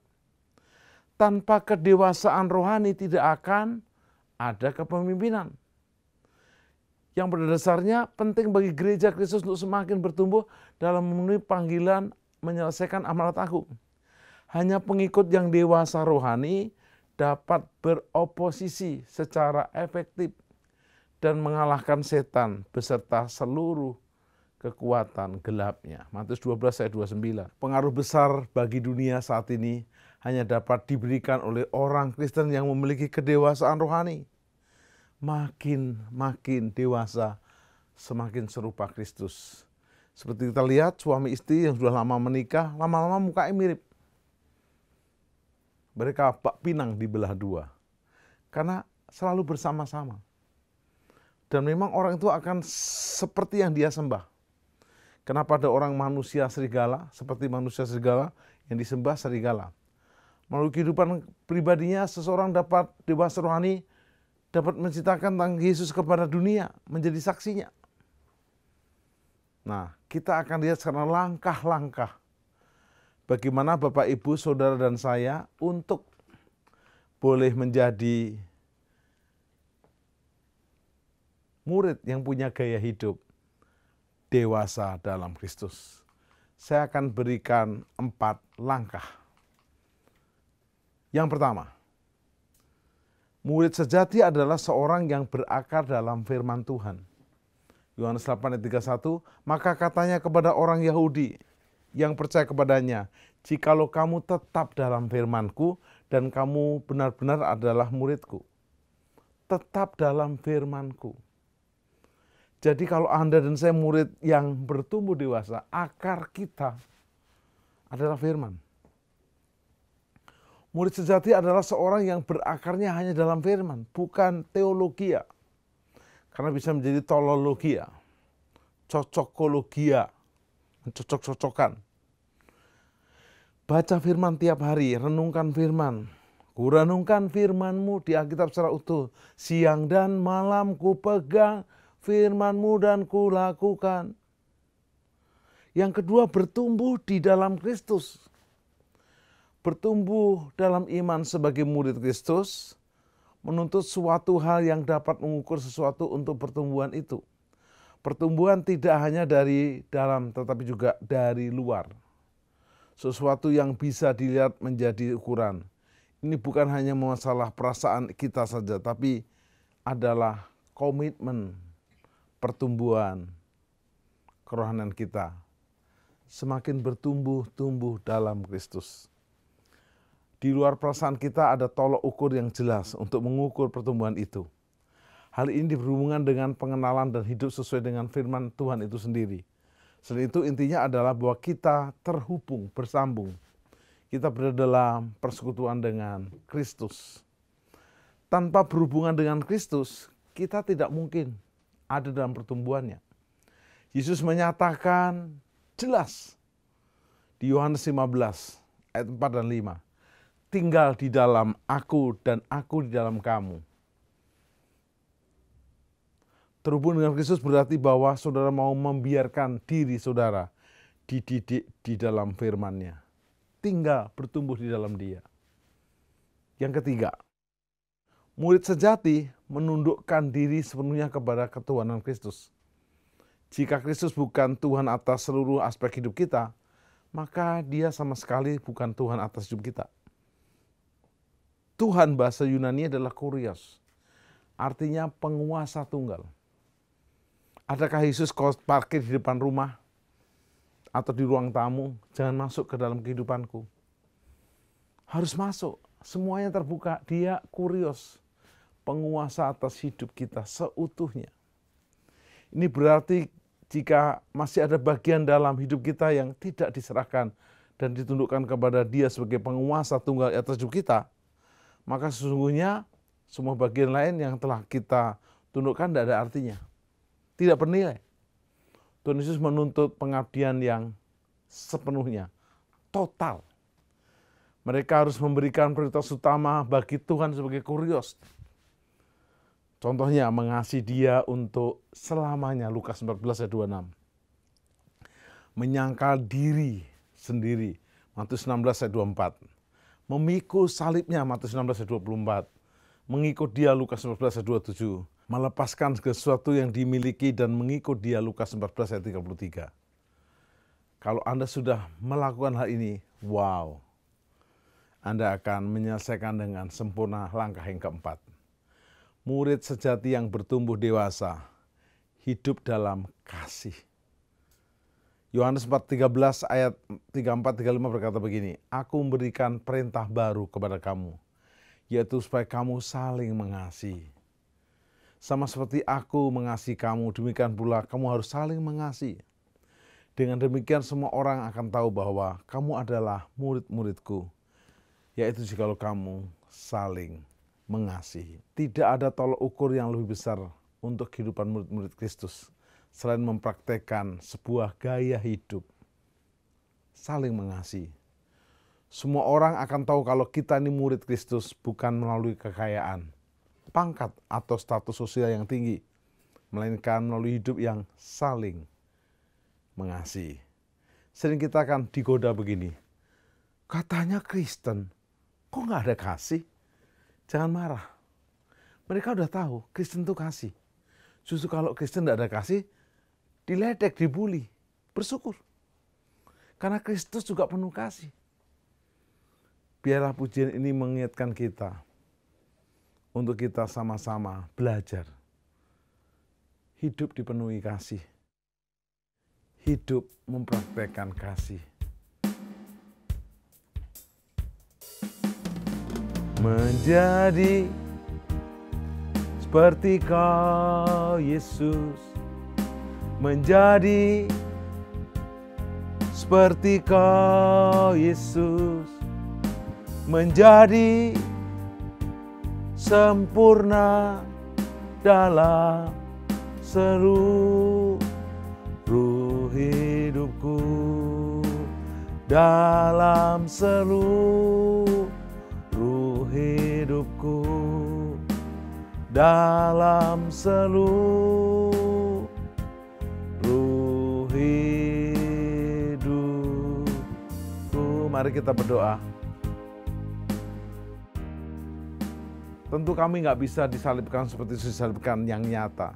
Tanpa kedewasaan rohani tidak akan ada kepemimpinan. Yang pada dasarnya penting bagi gereja Kristus untuk semakin bertumbuh dalam memenuhi panggilan menyelesaikan amanat agung. Hanya pengikut yang dewasa rohani dapat beroposisi secara efektif dan mengalahkan setan beserta seluruh kekuatan gelapnya. Matius 12 ayat 29. Pengaruh besar bagi dunia saat ini hanya dapat diberikan oleh orang Kristen yang memiliki kedewasaan rohani. Makin dewasa, semakin serupa Kristus. Seperti kita lihat suami istri yang sudah lama menikah, lama-lama mukanya mirip. Mereka bak pinang dibelah dua. Karena selalu bersama-sama. Dan memang orang itu akan seperti yang dia sembah. Kenapa ada orang manusia serigala, seperti manusia serigala yang disembah serigala. Melalui kehidupan pribadinya seseorang dapat dewasa rohani, dapat menceritakan tentang Yesus kepada dunia, menjadi saksinya. Nah, kita akan lihat sekarang langkah-langkah bagaimana Bapak, Ibu, Saudara, dan saya untuk boleh menjadi murid yang punya gaya hidup dewasa dalam Kristus. Saya akan berikan 4 langkah. Yang pertama, murid sejati adalah seorang yang berakar dalam firman Tuhan. Yohanes 8 ayat 31, maka katanya kepada orang Yahudi yang percaya kepadanya, jikalau kamu tetap dalam firman-Ku dan kamu benar-benar adalah murid-Ku. Tetap dalam firman-Ku. Jadi kalau Anda dan saya murid yang bertumbuh dewasa, akar kita adalah firman. Murid sejati adalah seorang yang berakarnya hanya dalam firman, bukan teologia. Karena bisa menjadi tolologia, cocokologia, mencocok-cocokkan. Baca firman tiap hari, renungkan firman. Kurenungkan firman-Mu di Alkitab secara utuh. Siang dan malam ku pegang firman-Mu dan ku lakukan. Yang kedua, bertumbuh di dalam Kristus. Bertumbuh dalam iman sebagai murid Kristus menuntut suatu hal yang dapat mengukur sesuatu untuk pertumbuhan itu. Pertumbuhan tidak hanya dari dalam tetapi juga dari luar. Sesuatu yang bisa dilihat menjadi ukuran. Ini bukan hanya masalah perasaan kita saja, tapi adalah komitmen pertumbuhan kerohanian kita. Semakin bertumbuh dalam Kristus. Di luar perasaan kita ada tolok ukur yang jelas untuk mengukur pertumbuhan itu. Hal ini berhubungan dengan pengenalan dan hidup sesuai dengan firman Tuhan itu sendiri. Selain itu intinya adalah bahwa kita terhubung, bersambung. Kita berada dalam persekutuan dengan Kristus. Tanpa berhubungan dengan Kristus, kita tidak mungkin ada dalam pertumbuhannya. Yesus menyatakan jelas di Yohanes 15 ayat 4 dan 5. Tinggal di dalam aku dan aku di dalam kamu. Terhubung dengan Kristus berarti bahwa saudara mau membiarkan diri saudara dididik di dalam firman-Nya. Tinggal bertumbuh di dalam Dia. Yang ketiga, murid sejati menundukkan diri sepenuhnya kepada ketuhanan Kristus. Jika Kristus bukan Tuhan atas seluruh aspek hidup kita, maka Dia sama sekali bukan Tuhan atas hidup kita. Tuhan bahasa Yunani adalah kurios, artinya penguasa tunggal. Adakah Yesus kau parkir di depan rumah atau di ruang tamu, jangan masuk ke dalam kehidupanku. Harus masuk, semuanya terbuka, Dia kurios, penguasa atas hidup kita seutuhnya. Ini berarti jika masih ada bagian dalam hidup kita yang tidak diserahkan dan ditundukkan kepada Dia sebagai penguasa tunggal atas hidup kita, maka sesungguhnya semua bagian lain yang telah kita tundukkan tidak ada artinya. Tidak bernilai. Tuhan Yesus menuntut pengabdian yang sepenuhnya, total. Mereka harus memberikan prioritas utama bagi Tuhan sebagai kurios. Contohnya mengasihi Dia untuk selamanya, Lukas 14 ayat 26. Menyangkal diri sendiri, Matius 16 ayat 24. Memikul salibnya, Matius 16 ayat 24. Mengikut Dia, Lukas 14 ayat 27. Melepaskan sesuatu yang dimiliki dan mengikut Dia, Lukas 14 ayat 33. Kalau Anda sudah melakukan hal ini, wow. Anda akan menyelesaikan dengan sempurna langkah yang keempat. Murid sejati yang bertumbuh dewasa, hidup dalam kasih. Yohanes 4:13 ayat 34-35 berkata begini, aku memberikan perintah baru kepada kamu, yaitu supaya kamu saling mengasihi. Sama seperti aku mengasihi kamu, demikian pula kamu harus saling mengasihi. Dengan demikian semua orang akan tahu bahwa kamu adalah murid-muridku, yaitu jikalau kamu saling mengasihi. Tidak ada tolak ukur yang lebih besar untuk kehidupan murid-murid Kristus selain mempraktekkan sebuah gaya hidup saling mengasihi. Semua orang akan tahu kalau kita ini murid Kristus bukan melalui kekayaan, pangkat atau status sosial yang tinggi, melainkan melalui hidup yang saling mengasihi. Sering kita akan digoda begini, katanya Kristen, kok nggak ada kasih? Jangan marah. Mereka udah tahu Kristen itu kasih. Justru kalau Kristen tidak ada kasih, diledek, dibully, bersyukur. Karena Kristus juga penuh kasih. Biarlah pujian ini mengingatkan kita untuk kita sama-sama belajar. Hidup dipenuhi kasih. Hidup mempraktekkan kasih. Menjadi seperti Kau, Yesus. Menjadi seperti Kau, Yesus. Menjadi sempurna dalam seluruh hidupku, dalam seluruh hidupku, dalam seluruh hidupku. Mari kita berdoa. Tentu kami nggak bisa disalibkan seperti disalibkan yang nyata.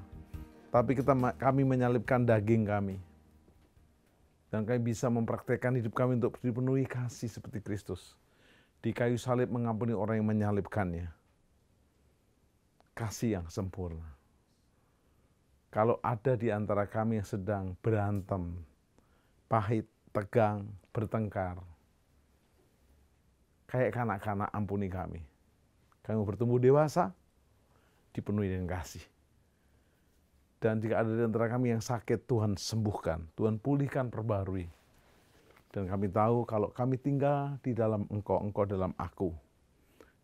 Tapi kami menyalibkan daging kami. Dan kami bisa mempraktekkan hidup kami untuk dipenuhi kasih seperti Kristus. Di kayu salib mengampuni orang yang menyalibkannya. Kasih yang sempurna. Kalau ada di antara kami yang sedang berantem, pahit, tegang, bertengkar, kayak kanak-kanak, ampuni kami. Kami bertumbuh dewasa, dipenuhi dengan kasih. Dan jika ada di antara kami yang sakit, Tuhan sembuhkan, Tuhan pulihkan, perbarui. Dan kami tahu kalau kami tinggal di dalam Engkau, Engkau dalam aku,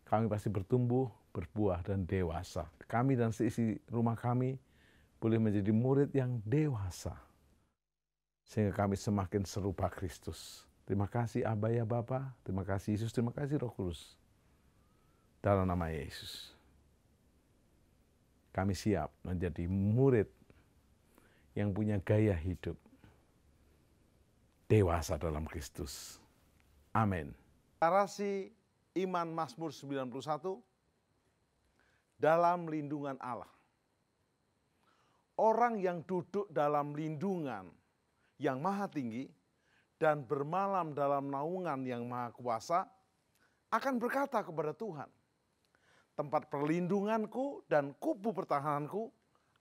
kami pasti bertumbuh, berbuah, dan dewasa. Kami dan seisi rumah kami boleh menjadi murid yang dewasa. Sehingga kami semakin serupa Kristus. Terima kasih Aba ya Bapa, terima kasih Yesus, terima kasih Roh Kudus. Dalam nama Yesus, kami siap menjadi murid yang punya gaya hidup dewasa dalam Kristus. Amin. Deklarasi iman Mazmur 91, dalam lindungan Allah. Orang yang duduk dalam lindungan yang maha tinggi dan bermalam dalam naungan yang maha kuasa akan berkata kepada Tuhan, tempat perlindunganku dan kubu pertahananku,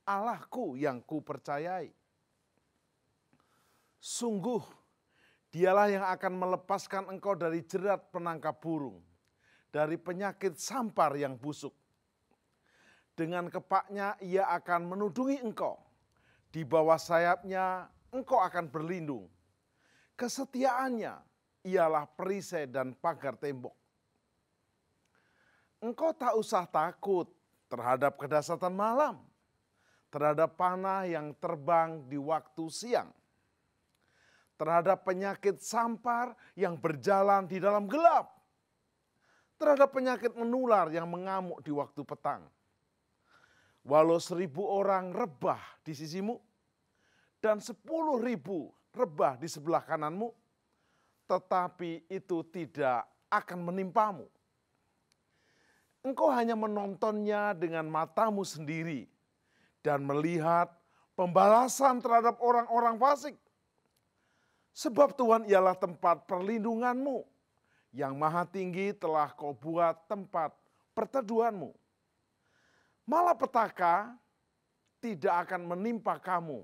Allahku yang kupercayai. Sungguh, dialah yang akan melepaskan engkau dari jerat penangkap burung, dari penyakit sampar yang busuk. Dengan kepaknya ia akan menudungi engkau, di bawah sayapnya engkau akan berlindung. Kesetiaannya ialah perisai dan pagar tembok. Engkau tak usah takut terhadap kedahsyatan malam, terhadap panah yang terbang di waktu siang, terhadap penyakit sampar yang berjalan di dalam gelap, terhadap penyakit menular yang mengamuk di waktu petang. Walau 1.000 orang rebah di sisimu, dan 10.000 rebah di sebelah kananmu, tetapi itu tidak akan menimpamu. Engkau hanya menontonnya dengan matamu sendiri dan melihat pembalasan terhadap orang-orang fasik. Sebab Tuhan ialah tempat perlindunganmu, yang maha tinggi telah kau buat tempat perteduhanmu. Malapetaka tidak akan menimpa kamu,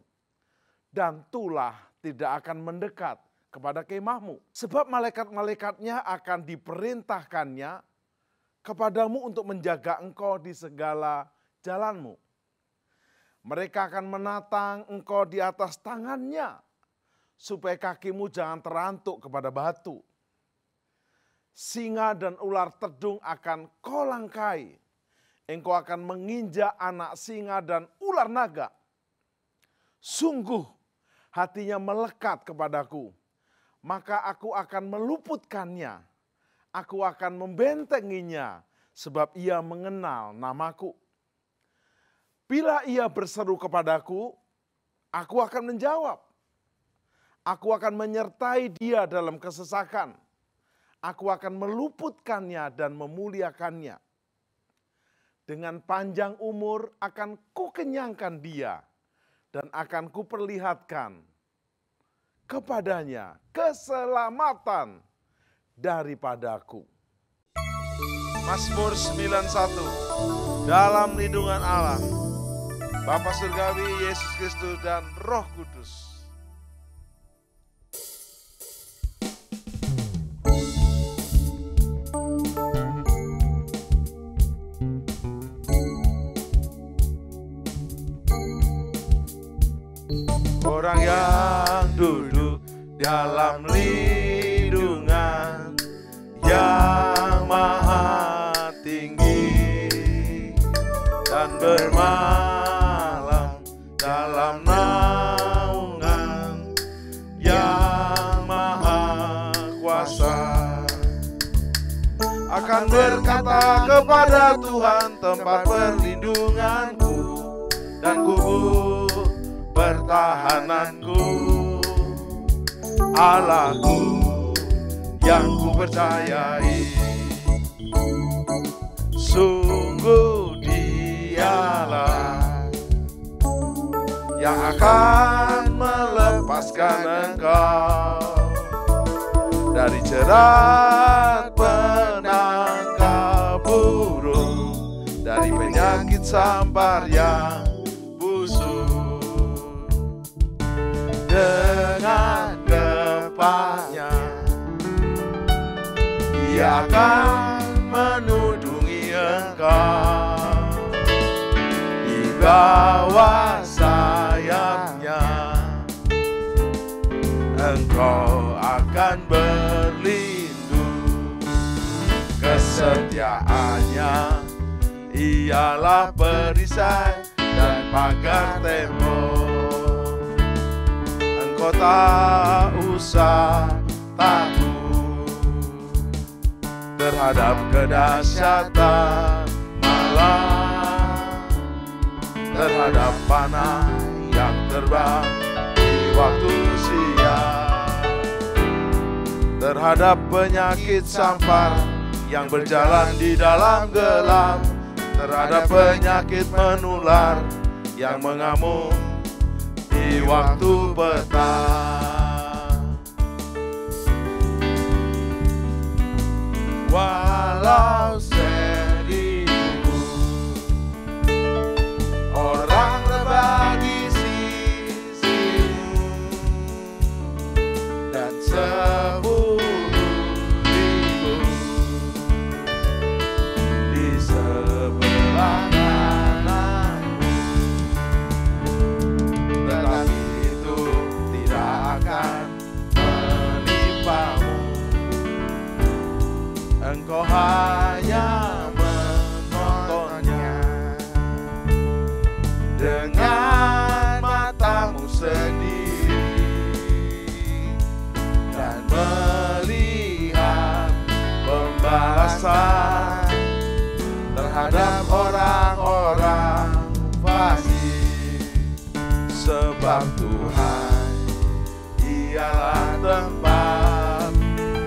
dan tulah tidak akan mendekat kepada kemahmu. Sebab malaikat-malaikatnya akan diperintahkannya kepadamu untuk menjaga engkau di segala jalanmu. Mereka akan menatang engkau di atas tangannya, supaya kakimu jangan terantuk kepada batu. Singa dan ular tedung akan kau langkai. Engkau akan menginjak anak singa dan ular naga. Sungguh hatinya melekat kepadaku, maka aku akan meluputkannya. Aku akan membentenginya, sebab ia mengenal namaku. Bila ia berseru kepadaku, aku akan menjawab. Aku akan menyertai dia dalam kesesakan. Aku akan meluputkannya dan memuliakannya. Dengan panjang umur akan kukenyangkan dia, dan akan kuperlihatkan kepadanya keselamatan daripadaku. Mazmur 91. Dalam lindungan Allah, Bapa Surgawi, Yesus Kristus, dan Roh Kudus. Orang yang duduk dalam lindungan yang maha tinggi dan bermalam dalam naungan yang maha kuasa, akan berkata kepada Tuhan tempat perlindunganku dan kubur pertahananku, Allahku yang ku percayai. Sungguh Dialah yang akan melepaskan engkau dari jerat penangkap burung, dari penyakit sampar yang busuk. Dengan gempanya Ia akan menudungi engkau, di bawah sayapnya engkau akan berlindung. Kesetiaannya ialah perisai dan pagar tembok. Engkau tak usah takut terhadap kedahsyatan malam, terhadap panah yang terbang di waktu siang, terhadap penyakit sampar yang berjalan di dalam gelap, terhadap penyakit menular yang mengamuk di waktu petang. Walau seribu orang rebah di sisimu dan 10.000 di sebelah kananmu, tetapi itu tidak akan menimpamu. Engkau hanya menontonnya dengan matamu sendiri dan melihat pembalasan terhadap orang-orang fasik. Sebab Tuhan ialah tempat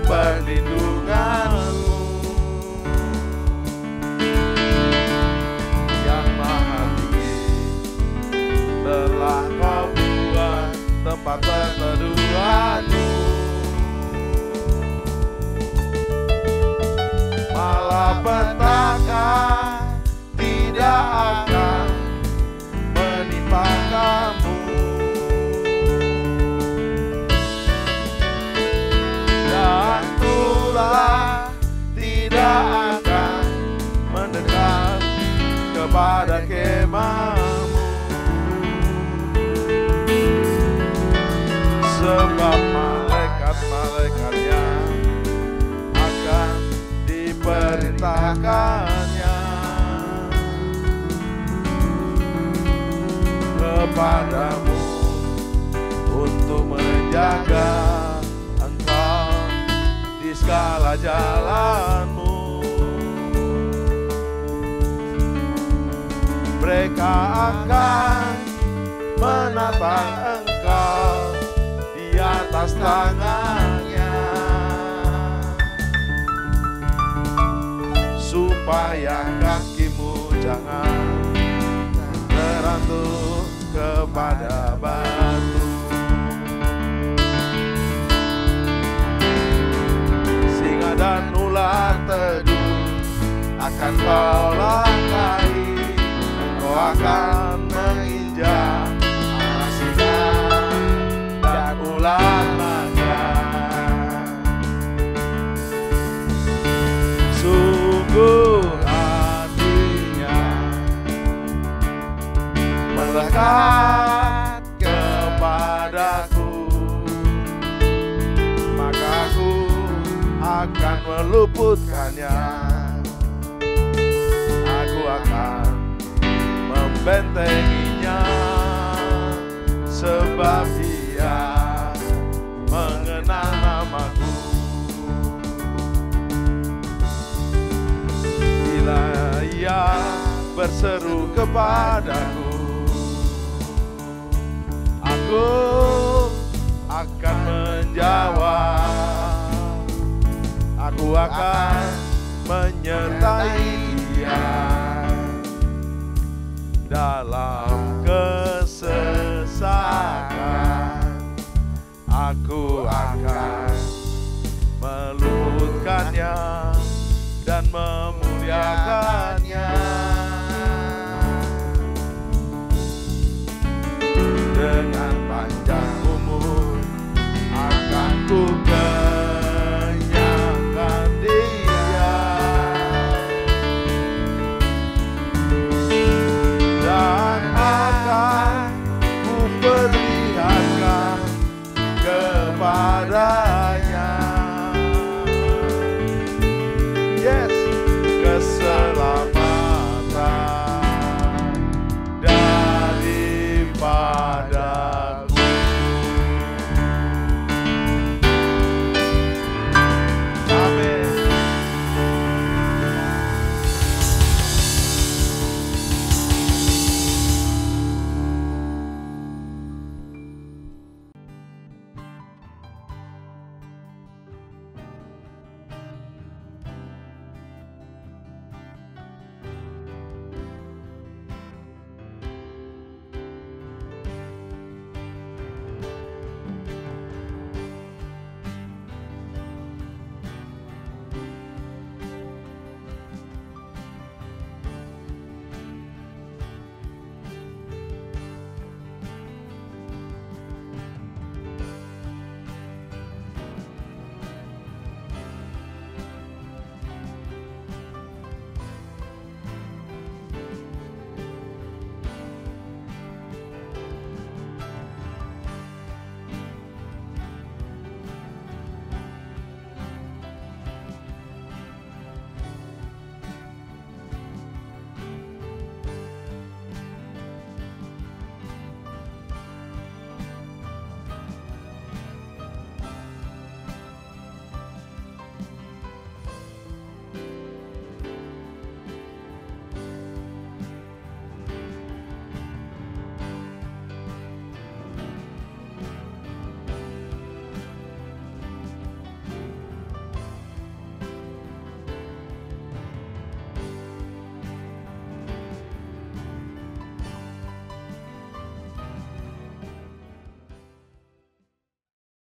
perlindunganmu, yang maha tinggi telah kau buat tempat perteduhanmu. Malapetaka tidak akan menimpa kamu, dan tulah tidak akan mendekat kepada kemahmu. kepadamu untuk menjaga engkau di segala jalanmu. Mereka akan menatang engkau di atas tangannya, supaya kakimu jangan terantuk kepada batu. Singa dan ular teduh akan kau langkahi, kau akan menginjak anak singa dan ular naga. Sungguh hatinya melekat kepadaku, maka aku akan meluputkannya. Aku akan membentenginya, sebab dia mengenal namaku. Bila ia berseru kepadaku, aku akan menjawab. Aku akan menyertai dia dalam kesesakan. Aku akan meluputkannya dan memuliakannya. Dengan